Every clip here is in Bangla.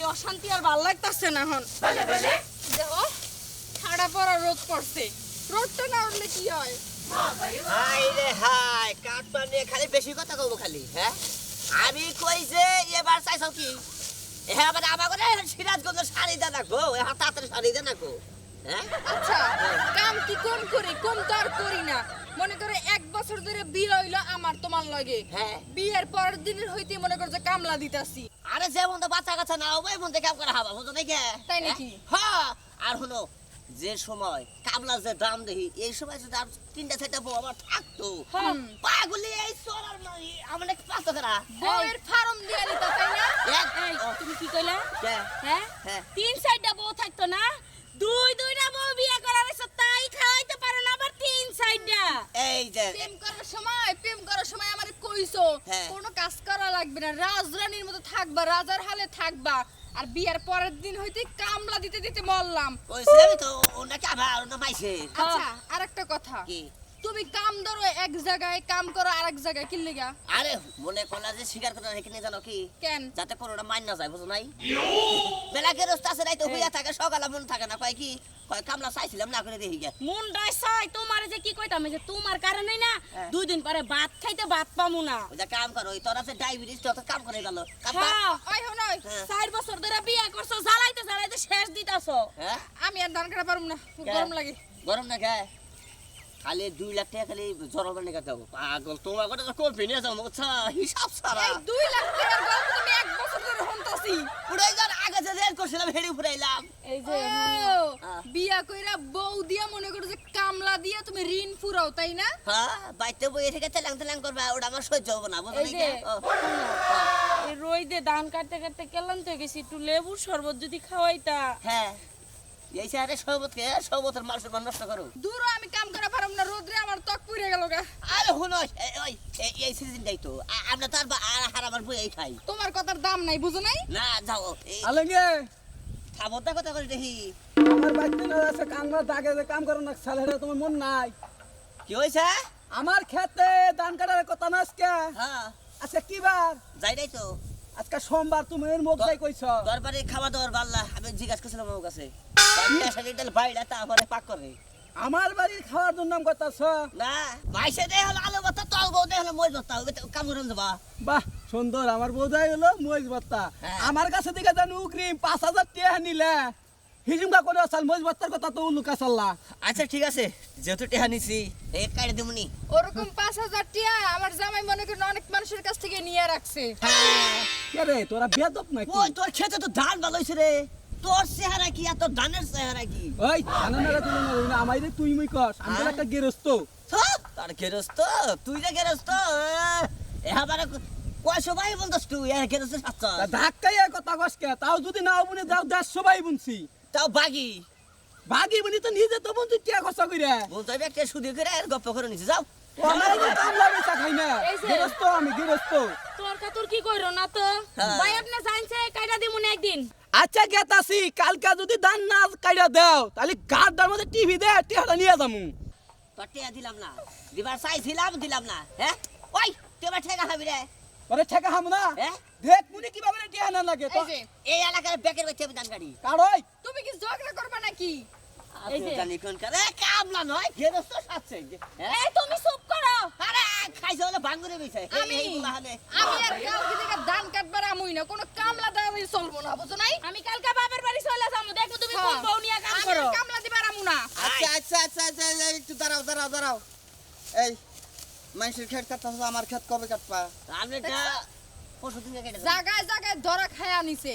এই অশান্তি আর ভাল লাগতাছে না এখন দেখো ঠাড়া পড়া রোদ পড়ছে রোদটা না উঠলে কি হয় হাই রে হাই কাটপা নিয়ে খালি বেশি কথা কব খালি হ্যাঁ আমি কই যে এবার চাইছো কি হ্যাঁ মানে আমাকে সিরাজগঞ্জ শাড়ি দে রাখবো হাতাতে শাড়ি দে রাখবো হ্যাঁ আচ্ছা কাম কি কোন করি কম তো আর করি না মনে করে 1 বছর ধরে বিয়ে হইলো আমার তোমার লাগে হ্যাঁ বিয়ের পরের দিনের হইতে মনে করে যে কামলা দিতাছি আরে যেমন তো বাচ্চা কাচ্চা না হবে এমন কাম করা হবে বুঝো নাকি তাই নাকি? হ্যাঁ আর হলো যে সময় কামলা যে দাম দেখি এই সময় যদি আর 3টা 4টা বউ আমার থাকতো পাগলি এই সোনার মাই আমাকে পাঁচ টাকা বউয়ের ফার্ম দিয়ে নিতা তাই না এই তুমি কি কইলা কে হ্যাঁ হ্যাঁ 3-4টা বউ থাকতো না দুইটা বউ বিয়ে করার আছে তাই খাওয়াইতে পারো না আবার 3-4টা এই যে প্রেম করার সময় আমারে কইছো হ্যাঁ। কোনো কাজ করা লাগবে না রাজরানীর মতো থাকবা রাজার হালে থাকবা আর বিয়ের পরের দিন হইতে কামলা দিতে দিতে মরলাম কইছিলাম তো ওনাকে আবার ওনা পাইছে আচ্ছা আরেকটা কথা কি তুমি কাম ধরো এক জায়গায় কাম করো আরেক জায়গায় কি লাগা আরে মনে করলা যে শিকার করে এখানে জানো কি কেন যাতে কোনোটা মাইন না যায় বুঝো নাই বেলাকে রস্তা আছে নাই তো হইয়া থাকে সকালে মন থাকে না কয় কি কয় কামলা চাইছিলাম না করে দেখি গে মুন্ডাই চাই তোমার যে কি কইতাম যে তোমার কারণে না হ্যাঁ। 2 দিন পরে ভাত খাইতে ভাত পামু না ওই যে কাম করো ওই তোর আছে ডায়াবেটিস তো কাম করে গেল কাপা হ্যাঁ ওই হন ওই হ্যাঁ। 4 বছর ধরে বিয়ে করছো জ্বালাইতে শেষ দিতাছো হ্যাঁ আমি আর ধান কাটা পারুম না খুব কেন? গরম লাগে গরম না কে খালি 2 লাখ টাকা খালি জরল বানি কাটাও পাগল তোমার কথা তো কই নিয়ে যাও আচ্ছা হিসাব সারা এই 2 লাখ টাকার গল্প তুমি 1 বছর ধরে শুনতাছি উড়াই যার আগে যে রেল করছিলাম হেডি ফুরাইলাম এই যে বিয়া কইরা বউ দিয়া মনে করো যে কামলা দিয়া তুমি ঋণ ফুরাও তাই না হ্যাঁ বাইতে বই থেকে তেলাং তেলাং করবা ওটা আমার সহ্য হবে না বুঝো এই নাকি যে এই রইদে ধান কাটতে কাটতে ক্লান্ত হয়ে গেছি একটু লেবুর শরবত যদি খাওয়াইতা হ্যাঁ এই সারে শরবতকে শরবতের মাল সব নষ্ট করো দূর আমি কাম করা পারুম না রোদ্রে আমার ত্বক পুড়ে গেল গা আরে হুনো ওই এই সিজনটাই তো আমরা তো আর হারাবার বই এই খাই তোমার কথার দাম নাই বুঝো নাই না যাও এই আলঙ্গে খাবতা কথা করে দেখি আমার বাচ্চা না আছে কামরা দাগে যে কাম করো না সালেরা তোমার মন নাই কি হইছে আমার খেতে ধান কাটার কথা না আজকে হ্যাঁ আচ্ছা কি বার যাই নাই তো আজকে সোমবার তুমি এর মুখ যাই কইছ দরবারে খাওয়া দাওয়ার বাল্লা আমি জিজ্ঞাসা করছিলাম আমার কাছে শাড়িটাল বাইলা তারপরে পাক করে আমার বাড়ির খাওয়ার জন্য নাম করতাছ না মাইসে দে হলো আলু ভর্তা তল বউ দে হলো মই ভর্তা কামড়ন যাবা বাহ সুন্দর আমার বোঝাই হলো মহিষ ভত্তা হ্যাঁ। আমার কাছে দিকে জানি উগ্রিম 5000 টাকা নিলে হিজুমকা করে আসাল মহিষ ভত্তার কথা তো লুকা সাল্লা আচ্ছা ঠিক আছে যেহেতু টেহা নিছি এই কাটে দিমুনি ওরকম 5000 টিয়া আমার জামাই মনে করেন অনেক মানুষের কাছ থেকে নিয়ে রাখছে কে রে তোরা বেদব নাকি ওই তোর খেতে তো ধান ভালো হইছে রে তোর চেহারা কি আর তোর ধানের চেহারা কি ওই আনানারা তুই না আমাইরে তুই মুই কস আমি তো একটা গেরস্ত তার গেরস্ত তুই যে গেরস্ত এবারে কয় সবাই বলতস তুই এ গেরস্ত সাচ্চা ধাক্কাই কথা কস কে তাও যদি নাও বুনে যাও 150 বাই বুনছি তাও বাগি বাগি বুনি তো নিজে তো বন্ধু টিয়া খরচা কইরা বলতে হবে একটা সুদি করে আর গপ্প করে নিছে যাও আমার তো কাম লাগেছা খাই না এই যে- গেরস্ত আমি গেরস্ত তোর কাতর কি কইরো না তো হ্যাঁ। ভাই আপনি জানছে কাইটা দিমুন একদিন আচ্ছা গেতাছি কালকা যদি দান না কাইরা দাও তাহলে গাড়দার মধ্যে টিভি দে টিয়াটা নিয়ে যামু তোর টিয়া দিলাম না দিবার চাইছিলাম দিলাম না হ্যাঁ ওই তুই এবার ঠেকা খাবি রে ওরে ঠেকা হাম না হ্যাঁ দেখ মুনি কিভাবে টিয়া না লাগে তো এই যে এই এলাকার বেকের বাচ্চা আমি দান গাড়ি কারই তুমি কি ঝগড়া করবা নাকি এই যে- জানি কোন কারে কামলা নয় গেরস্ত সাচ্ছে হ্যাঁ এই তুমি চুপ করো আরে খাইছে হলো ভাঙ্গুরে বইছে আমি এইগুলা হলে আমি আর কাউকে থেকে ধান কাটবার আমুই না কোনো কামলা দামি চলবো না বুঝো নাই আমি কালকে বাবার বাড়ি চলে যাবো দেখো তুমি কোন হ্যাঁ। বউ নিয়ে কাম আমি করো আর কামলা দিবার আমু না আচ্ছা একটু দাঁড়াও এই মানুষের ক্ষেত কাটতে আমার ক্ষেত কবে কাটবা আমি এটা পরশুদিন কেটে দেব। জায়গায় জায়গায় ধরা খায়া নিছে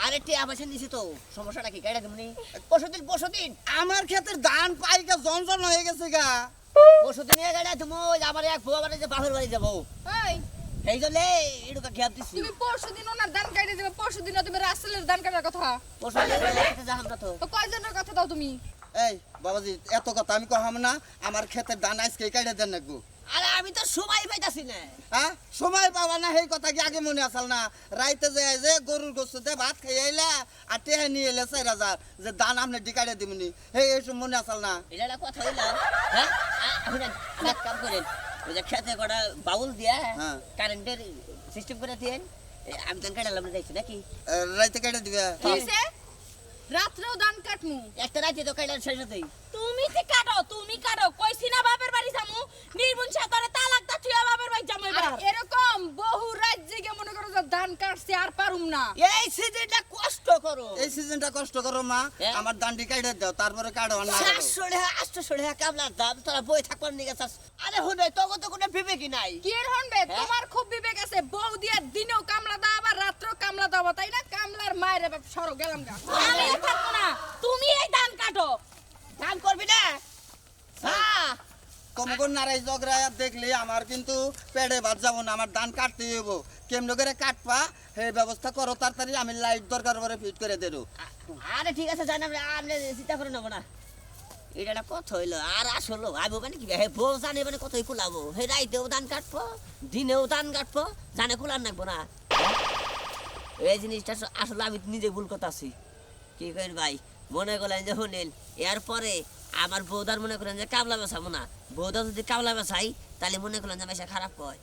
আরে টিয়া পয়সা নিছি তো সমস্যাটা কি কেটে দেবনি পরশুদিন আমার ক্ষেতের ধান পাইকা জনজন হয়ে গেছে গা পরশুদিন কেটে তুমি আমার এক বউ বাড়ি যে বাপের বাড়ি যাবো এই এই জন্য এটুকা খেয়াল দিছি তুমি পরশুদিন ওনার ধান কাটে দেবে পরশুদিন তুমি রাসেলের ধান কাটার কথা পরশুদিন যাহাম না তো তো কয়জনের কথা দাও তুমি এই বাবাজি এত কথা আমি কহাম না আমার ক্ষেতের ধান আজকে কাটে দেন নাকবো আরে আমি তো সময় পাইতাছি না হ্যাঁ সময় পাবা না সেই কথা কি আগে মনে আসাল না রাইতে যায় যে গরুর গোস্তে ভাত খাই আইলা আর টেহে নিয়ে এলে 4000 যে দান আপনি ডিকাইডে দিমনি এই এসব মনে আসাল না এটা একটা কথা হইলো হ্যাঁ আপনি এক কাম করেন ওই যে খেতে কটা বাউল দিয়া হ্যাঁ। কারেন্টের সিস্টেম করে দিয়েন আমি ধান কাটালাম যাইছি নাকি রাইতে কেটে দিবে কি হইছে? রাত্রেও ধান কাটমু একটা রাতে তো কাটার শেষ হতেই তুমি কাটো কইছি না বাপের বাড়ি যামু নির্বুন সাতরে তালাক দা তুই বাপের বাড়ি যামু আর এবার এরকম বহু রাজ্যে মনে করো যে ধান কাটছে আর পারুম না এই সিজনটা কষ্ট করো এই সিজনটা কষ্ট করো মা হ্যাঁ? আমার দান্ডি কাটে দাও তারপরে কাটো আর না কাটো। 700 টাকা 800 টাকা কাবলার দাম তোরা বই থাকবার নিয়ে চাস আরে হুনে তোকে তো কোনো বিবেকই নাই কি এর হনবে হ্যাঁ? তোমার খুব বিবেক আছে বউ দিয়ে দিনেও কামলা দাও আবার রাত্রেও কামলা দাও তাই না কামলার মায়ের বাপ সরো গেলাম গা আমি আর থাকবো না তুমি এই ধান কাটো কাম করবি না হ্যাঁ তোমাকে নারাই জগরায় দেখলে আমার কিন্তু পেটে ভাত যাবো না আমার ধান কাটতে হইব কেমনে করে কাটবা সেই ব্যবস্থা করো তাড়াতাড়ি আমি লাইট দরকার করে ফিট করে দেবো আরে ঠিক আছে জান আমরা চিন্তা করে নেবো না এটা একটা কথা হইলো আর আসলো আমি মানে কি হে বউ জানে মানে কতই কুলাবো হে রাইতেও ধান কাটবো দিনেও ধান কাটবো জানে কুলার নাকবো না এই জিনিসটা আসলে আমি নিজে ভুল কথা আছি কি করেন ভাই মনে করলেন যে শুনেন এরপরে আমার বৌদার মনে করেন যে কাবলা বেসাবো না বৌদা যদি কাবলা বেসাই তাহলে মনে করলেন যে বেশা খারাপ হয়